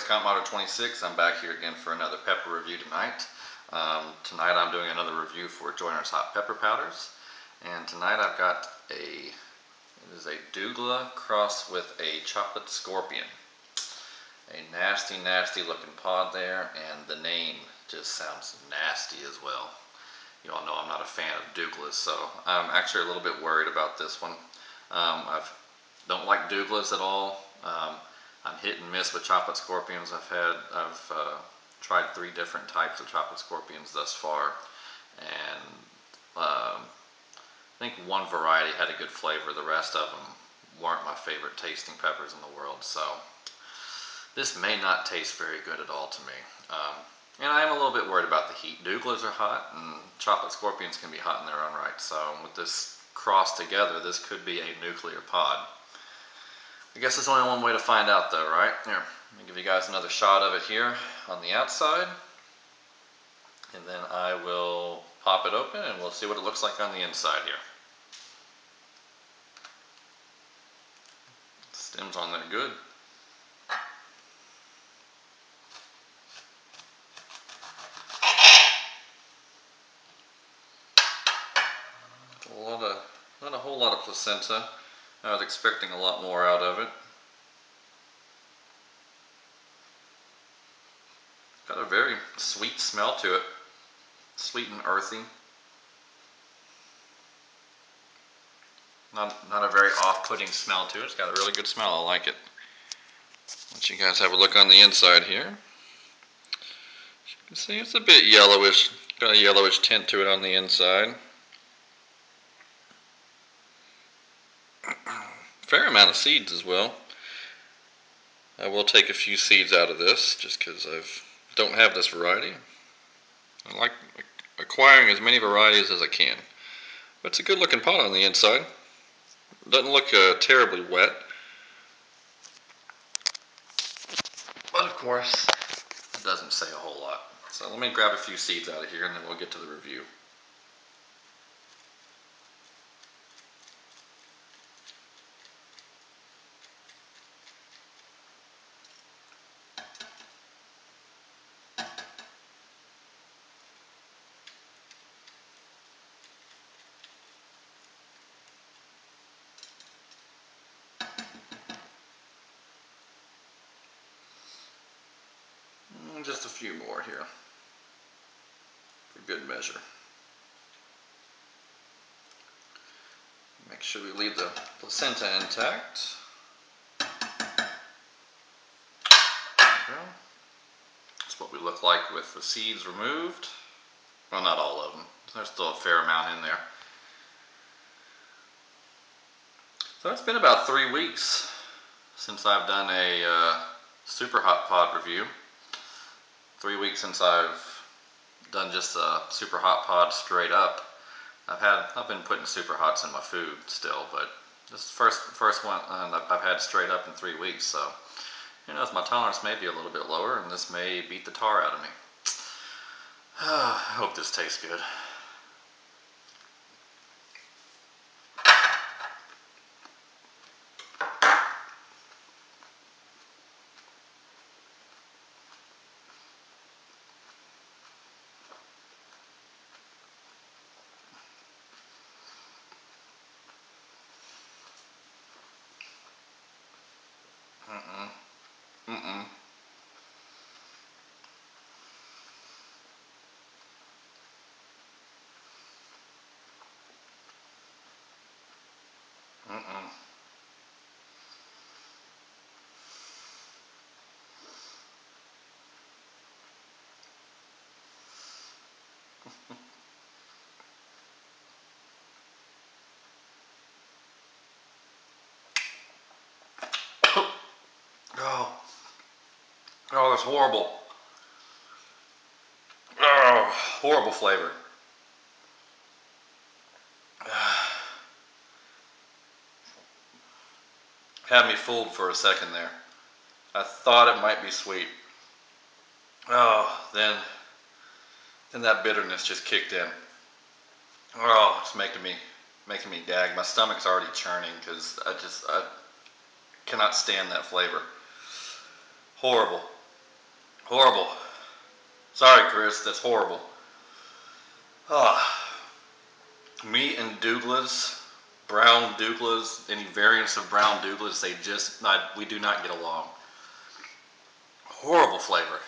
Scott Motter 26. I'm back here again for another pepper review tonight. Tonight I'm doing another review for Joyner's hot pepper powders. And tonight I've got it is a Douglah crossed with a chocolate scorpion. A nasty, nasty looking pod there, and the name just sounds nasty as well. You all know I'm not a fan of Douglahs, so I'm actually a little bit worried about this one. I don't like Douglahs at all. I'm hit and miss with chocolate scorpions. I've tried 3 different types of chocolate scorpions thus far, and I think one variety had a good flavor. The rest of them weren't my favorite tasting peppers in the world, so this may not taste very good at all to me. And I am a little bit worried about the heat. Douglahs are hot, and chocolate scorpions can be hot in their own right, so with this crossed together, this could be a nuclear pod. I guess there's only one way to find out though, right? Here, let me give you guys another shot of it here on the outside. And then I will pop it open and we'll see what it looks like on the inside here. Stems on there good. Not a whole lot of placenta. I was expecting a lot more out of it. Got a very sweet smell to it. Sweet and earthy. Not a very off-putting smell to it. It's got a really good smell. I like it. Let you guys have a look on the inside here. As you can see, it's a bit yellowish. Got a yellowish tint to it on the inside. Fair amount of seeds as well. I will take a few seeds out of this just because I don't have this variety. I like acquiring as many varieties as I can. But it's a good looking pot on the inside. Doesn't look terribly wet. But of course, it doesn't say a whole lot. So let me grab a few seeds out of here and then we'll get to the review. Just a few more here, for good measure. Make sure we leave the placenta intact. There we go. That's what we look like with the seeds removed. Well, not all of them. There's still a fair amount in there. So it's been about 3 weeks since I've done a super hot pod review. 3 weeks since I've done just a super hot pod straight up. I've been putting super hots in my food still, but this is the first one I've had straight up in 3 weeks. So who knows, my tolerance may be a little bit lower, and this may beat the tar out of me. I hope this tastes good. Oh, that's horrible. Oh, horrible flavor. Had me fooled for a second there. I thought it might be sweet. Oh, then that bitterness just kicked in. Oh, it's making me gag. My stomach's already churning because I cannot stand that flavor. Horrible. Horrible. Sorry, Chris, that's horrible. Meat and Douglahs, brown Douglahs, any variants of brown Douglahs, we do not get along. Horrible flavor.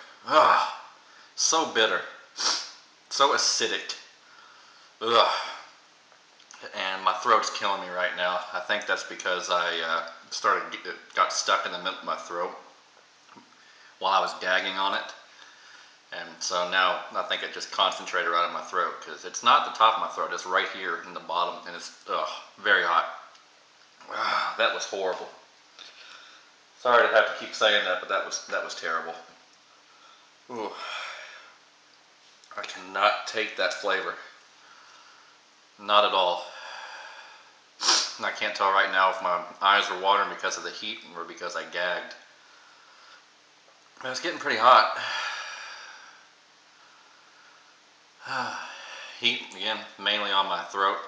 So bitter. So acidic. Ugh. And my throat's killing me right now. I think that's because I got stuck in the middle of my throat while I was gagging on it. And so now I think it just concentrated right in my throat, because it's not at the top of my throat, it's right here in the bottom, and it's very hot. That was horrible. Sorry to have to keep saying that, but that was terrible. Ooh. I cannot take that flavor. Not at all. And I can't tell right now if my eyes are watering because of the heat or because I gagged. But it's getting pretty hot. Heat, again, mainly on my throat.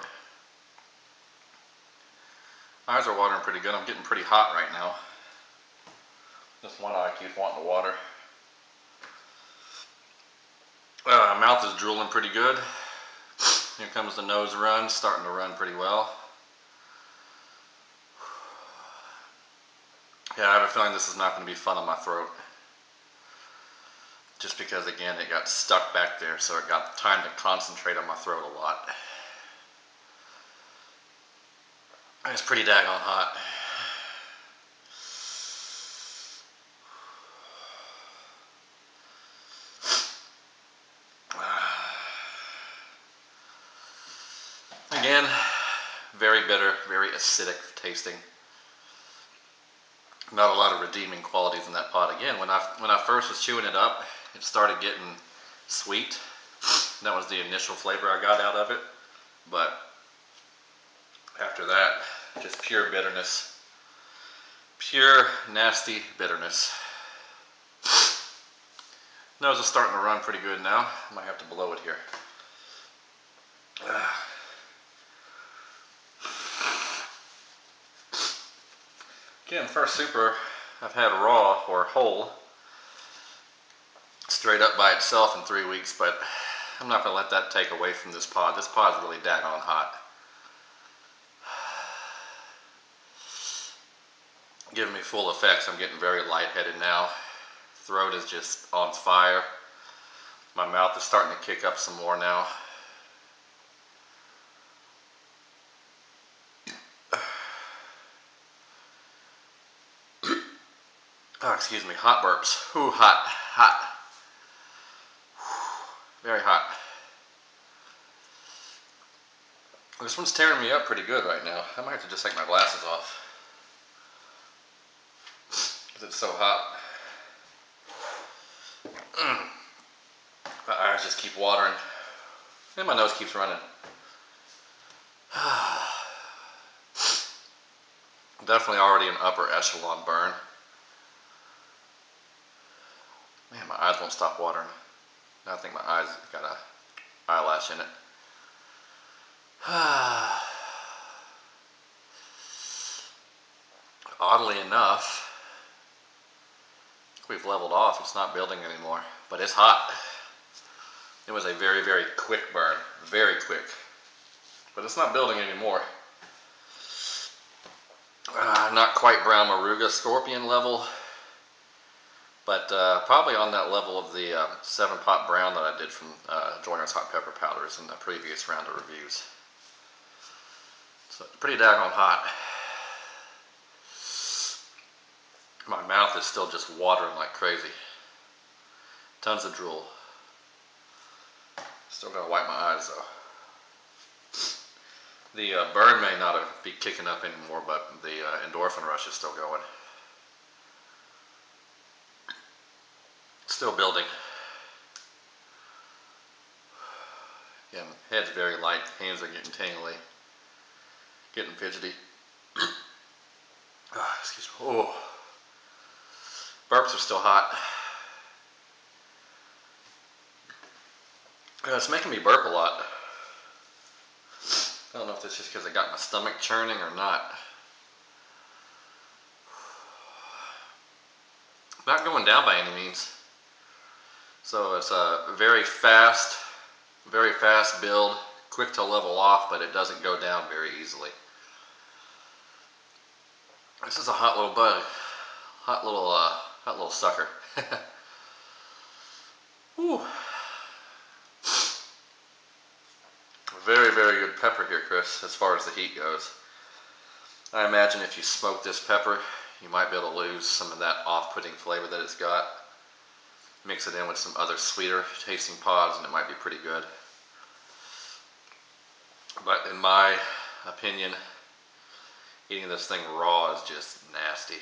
Eyes are watering pretty good. I'm getting pretty hot right now. This one eye keeps wanting to water. Mouth is drooling pretty good. Here comes the nose run, starting to run pretty well. Yeah, I have a feeling this is not going to be fun on my throat. Just because, again, it got stuck back there, so it got time to concentrate on my throat a lot. It's pretty daggone hot. Again, very bitter, very acidic tasting. Not a lot of redeeming qualities in that pot. Again, when I first was chewing it up, it started getting sweet. That was the initial flavor I got out of it. But after that, just pure bitterness. Pure, nasty bitterness. Nose is starting to run pretty good now. I might have to blow it here. Again, first super I've had raw or whole, straight up by itself in 3 weeks, but I'm not going to let that take away from this pod. This pod's really daggone hot. Giving me full effects. I'm getting very lightheaded now. Throat is just on fire. My mouth is starting to kick up some more now. Oh, excuse me, hot burps. Ooh, hot, hot. Very hot. This one's tearing me up pretty good right now. I might have to just take my glasses off, because it's so hot. My eyes just keep watering. And my nose keeps running. Definitely already an upper echelon burn. Man, my eyes won't stop watering. I think my eyes got an eyelash in it. Oddly enough, we've leveled off. It's not building anymore, but it's hot. It was a very, very quick burn. Very quick. But it's not building anymore. Not quite brown Maruga scorpion level, but probably on that level of the 7-pot brown that I did from Joyner's hot pepper powders in the previous round of reviews. So it's pretty daggone hot. My mouth is still just watering like crazy. Tons of drool. Still gotta wipe my eyes though. The burn may not be kicking up anymore, but the endorphin rush is still going. Still building. Again, head's very light, hands are getting tingly, getting fidgety. Excuse me. Oh. Burps are still hot. It's making me burp a lot. I don't know if that's just because I got my stomach churning or not. Not going down by any means. So it's a very fast build, quick to level off, but it doesn't go down very easily. This is a hot little bug, hot little sucker. Whew. Very, very good pepper here, Chris, as far as the heat goes. I imagine if you smoke this pepper, you might be able to lose some of that off-putting flavor that it's got. Mix it in with some other sweeter tasting pods and it might be pretty good. But in my opinion, eating this thing raw is just nasty.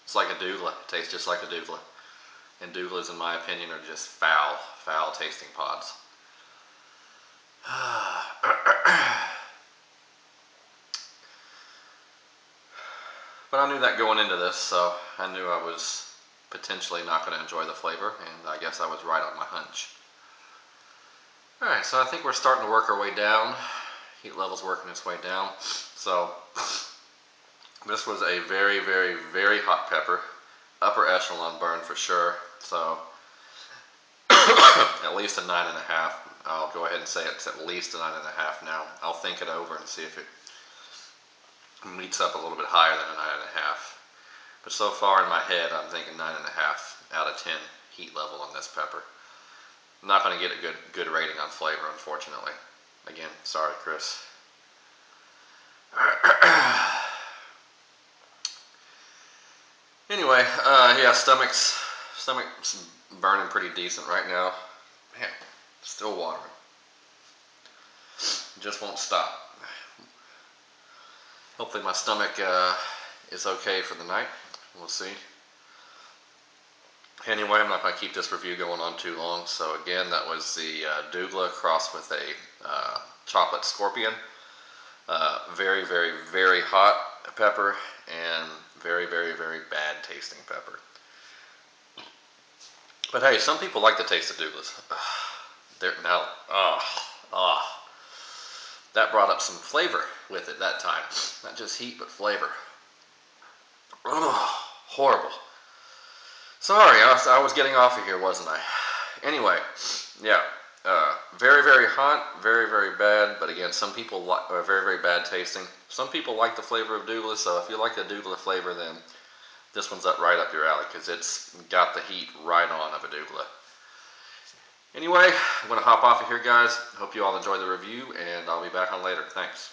It's like a Douglah. It tastes just like a Douglah. And Douglahs, in my opinion, are just foul tasting pods. But I knew that going into this, so I knew I was potentially not going to enjoy the flavor, and I guess I was right on my hunch. Alright, so I think we're starting to work our way down. Heat level's working its way down. So this was a very, very, very hot pepper. Upper echelon burn for sure. So at least a 9.5. I'll go ahead and say it's at least a 9.5 now. I'll think it over and see if it meets up a little bit higher than a 9.5. But so far in my head, I'm thinking 9.5 out of 10 heat level on this pepper. I'm not going to get a good rating on flavor, unfortunately. Again, sorry, Chris. Anyway, yeah, stomach's burning pretty decent right now. Man, still watering. Just won't stop. Hopefully my stomach is okay for the night. We'll see. Anyway, I'm not going to keep this review going on too long. So again, that was the Douglah crossed with a chocolate scorpion. Very, very, very hot pepper and very, very, very bad tasting pepper. But hey, some people like the taste of Douglahs. That brought up some flavor with it that time. Not just heat, but flavor. Horrible. Sorry, I was getting off of here, wasn't I? Anyway, yeah, very, very hot, very, very bad. But again, some people are very, very bad tasting. Some people like the flavor of Douglah, so if you like the Douglah flavor, then this one's right up your alley because it's got the heat right on of a Douglah. Anyway, I'm going to hop off of here, guys. Hope you all enjoyed the review, and I'll be back on later. Thanks.